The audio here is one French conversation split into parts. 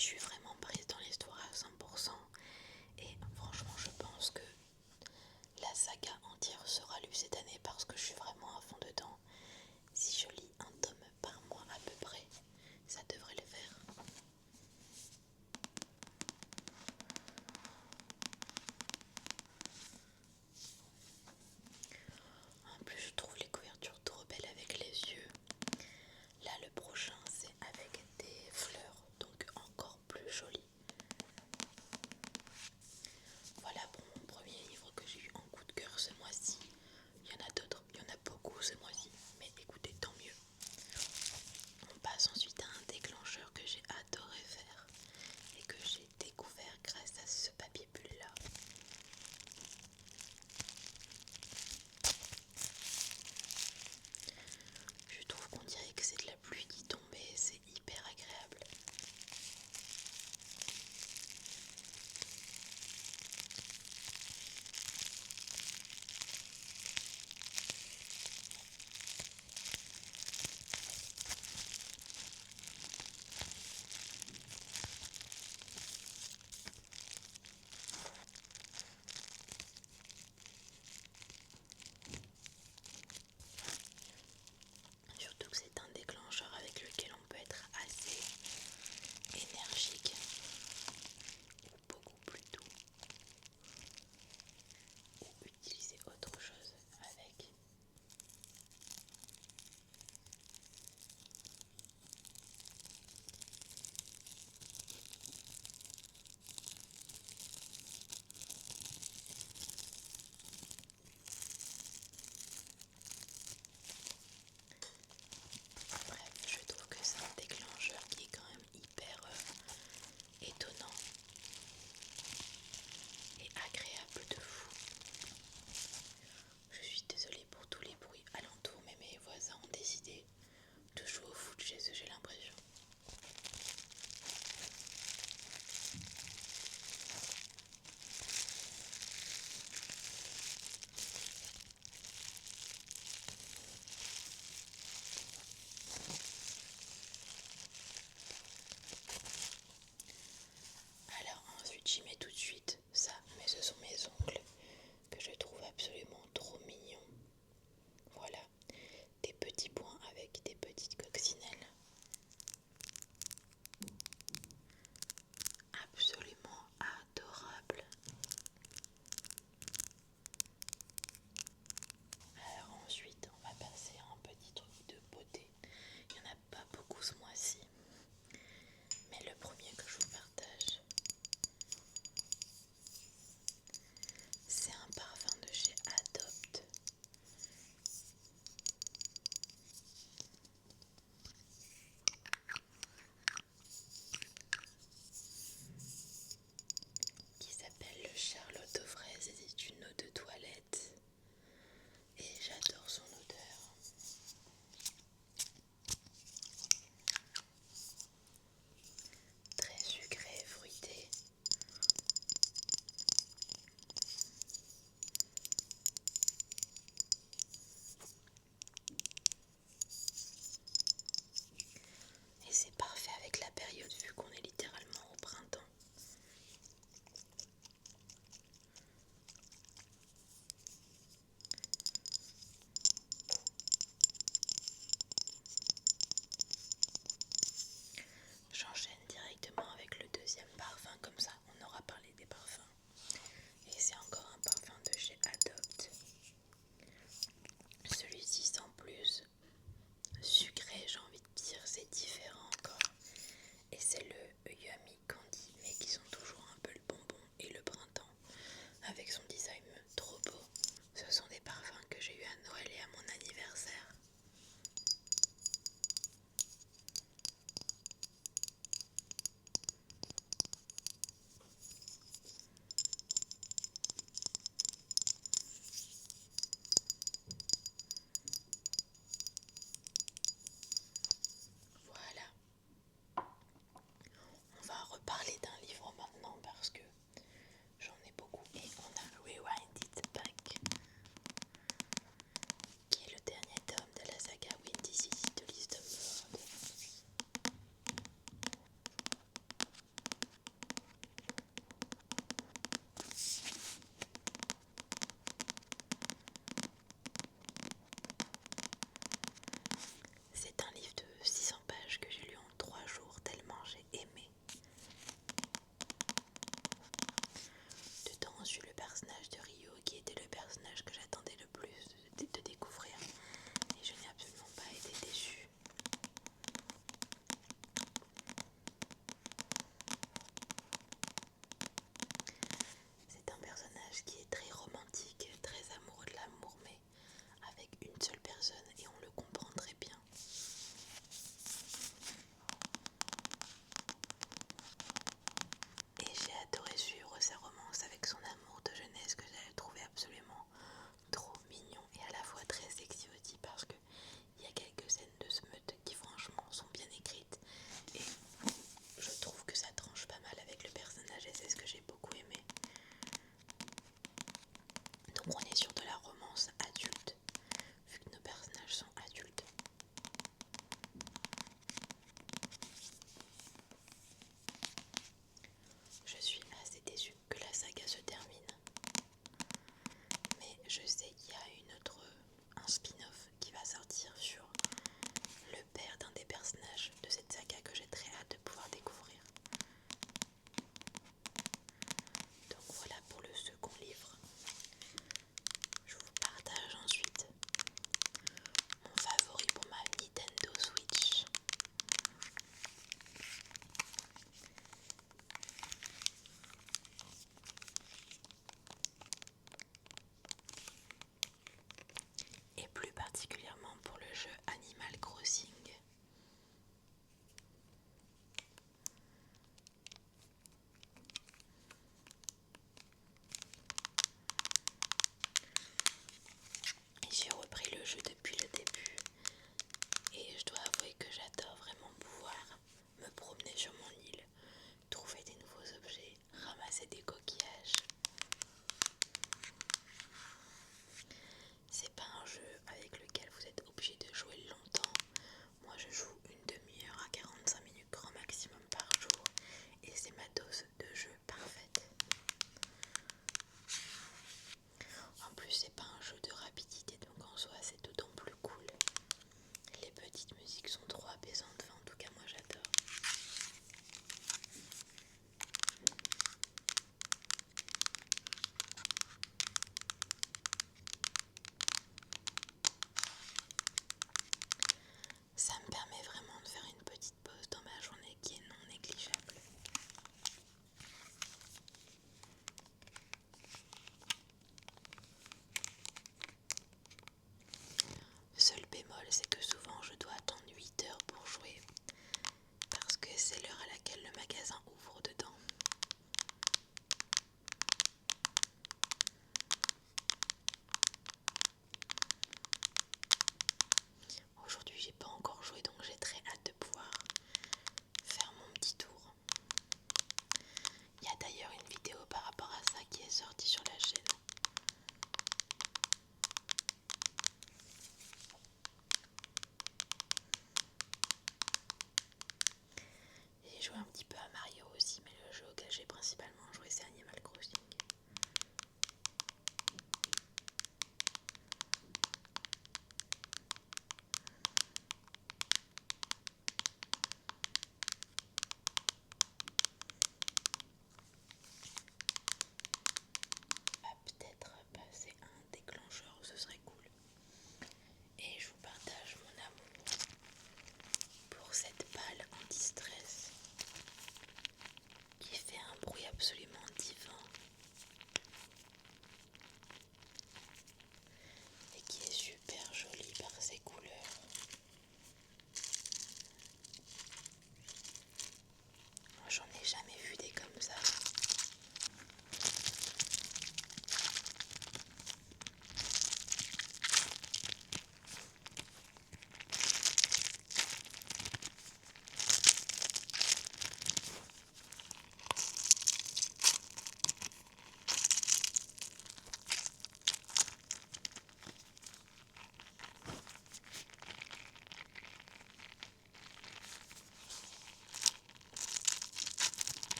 je suis vraiment prise dans l'histoire à 100%. Et franchement, je pense que la saga entière sera lue cette année parce que je suis vraiment à fond dedans. Si je lis un tome par mois à peu près, ça devrait le faire. En plus, je trouve les couvertures trop belles avec les yeux. Là, le prochain, c'est avec des fleurs, donc encore plus joli. Voilà pour mon premier livre que j'ai eu en coup de cœur ce mois-ci. Il y en a d'autres, il y en a beaucoup ce mois-ci, mais écoutez, tant mieux. On passe ensuite à un déclencheur que j'ai adoré faire et que j'ai découvert grâce à ce papier bulle là. Je trouve qu'on dirait que c'est de la pluie qui tombait, c'est hyper agréable. Surtout que c'est un déclencheur avec lequel on peut être assez énergique ou beaucoup plus doux ou utiliser autre chose avec. Bref, je trouve que c'est un déclencheur qui est quand même hyper étonnant et agréable de fou. Je suis désolée pour tous les bruits alentours, mais mes voisins ont décidé de jouer au foot chez eux, j'ai l'impression. Alors ensuite j'y mets tout de suite ça, mais ce sont mes ongles que je trouve absolument trop mignons. Voilà, des petits points avec des petites coccinelles. Absolument adorable. Alors ensuite on va passer à un petit truc de beauté. Il n'y en a pas beaucoup ce mois-ci, mais le premier que je vous partage, c'est un parfum de chez Adopt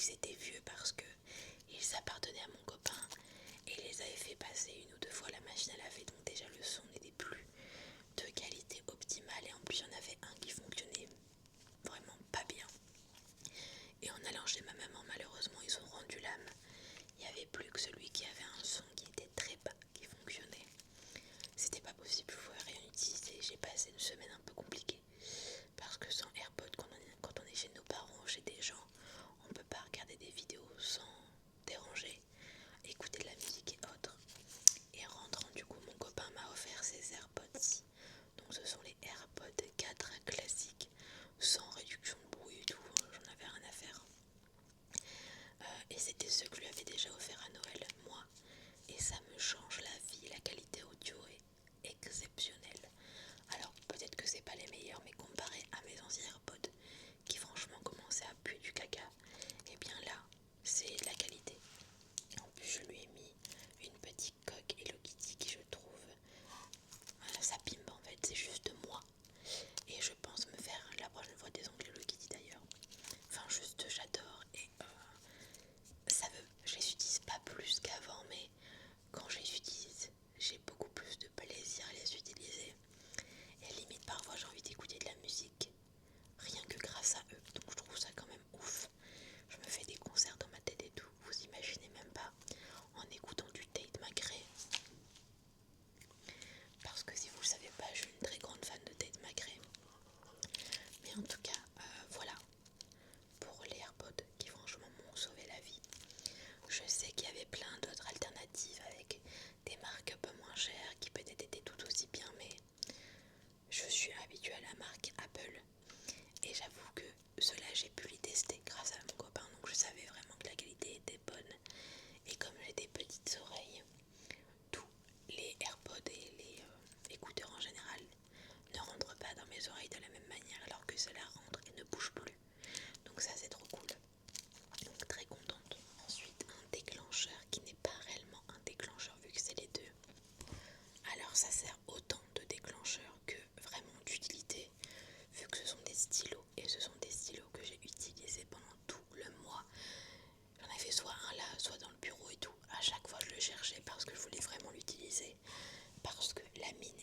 ils étaient vieux parce que ils appartenaient à mon copain et il les avait fait passer une ou deux fois la machine à laver, donc déjà le son n'était plus de qualité optimale et en plus il y en avait un qui fonctionnait vraiment pas bien. Et en allant chez ma maman, malheureusement ils ont rendu l'âme. Il n'y avait plus que celui qui avait un son qui était très bas qui fonctionnait. C'était pas possible, je pouvais rien utiliser. J'ai passé une semaine un peu compliquée parce que sans AirPod, quand on est chez nos parents, chez des gens, on peut pas regarder des vidéos sans déranger, écouter de la musique et autres. Et en rentrant, du coup, mon copain m'a offert ses AirPods. Donc ce sont les AirPods 4 classiques, sans réduction de bruit et tout, j'en avais rien à faire. Et c'était ceux que je lui avais déjà offert à Noël, moi. Et ça me change la vie, la qualité audio est exceptionnelle. Alors peut-être que c'est pas les meilleurs, mais comparé à mes anciens AirPods qui franchement commençaient à puer du caca, et bien là c'est de la qualité. En plus je lui ai mis une petite coque Hello Kitty qui je trouve ça pimpe en fait, c'est juste moi. Et je pense me faire la prochaine fois des ongles Hello Kitty d'ailleurs. Enfin juste j'adore et je les utilise pas plus qu'avant, mais quand je les utilise j'ai beaucoup plus de plaisir à les utiliser. Et limite parfois j'ai envie d'écouter de la musique rien que grâce à eux, donc je trouve ça quand même ouf. Je me fais des concerts dans ma tête et tout, vous imaginez même pas, en écoutant du Tate McRae. Parce que si vous le savez pas, je suis une très grande fan de Tate McRae. Mais en tout cas, voilà, pour les AirPods qui franchement m'ont sauvé la vie. Je sais qu'il y avait plein d'autres alternatives avec des marques un peu moins chères qui peut-être étaient tout aussi bien, mais je suis habituée à la marque Apple. Et j'avoue que ceux-là j'ai pu les tester grâce à mon copain, donc je savais vraiment que la qualité était bonne. Et comme j'ai des petites oreilles, tous les AirPods et les écouteurs en général ne rentrent pas dans mes oreilles de la même manière, alors que cela rentre et ne bouge plus. Donc ça c'est trop cool. Donc très contente. Ensuite un déclencheur qui n'est pas réellement un déclencheur vu que c'est les deux. Alors ça sert autant de déclencheurs que vraiment d'utilité, vu que ce sont des stylos et ce sont des stylos que j'ai utilisés pendant tout le mois. J'en avais soit un là, soit dans le bureau et tout. À chaque fois je le cherchais parce que je voulais vraiment l'utiliser, parce que la mine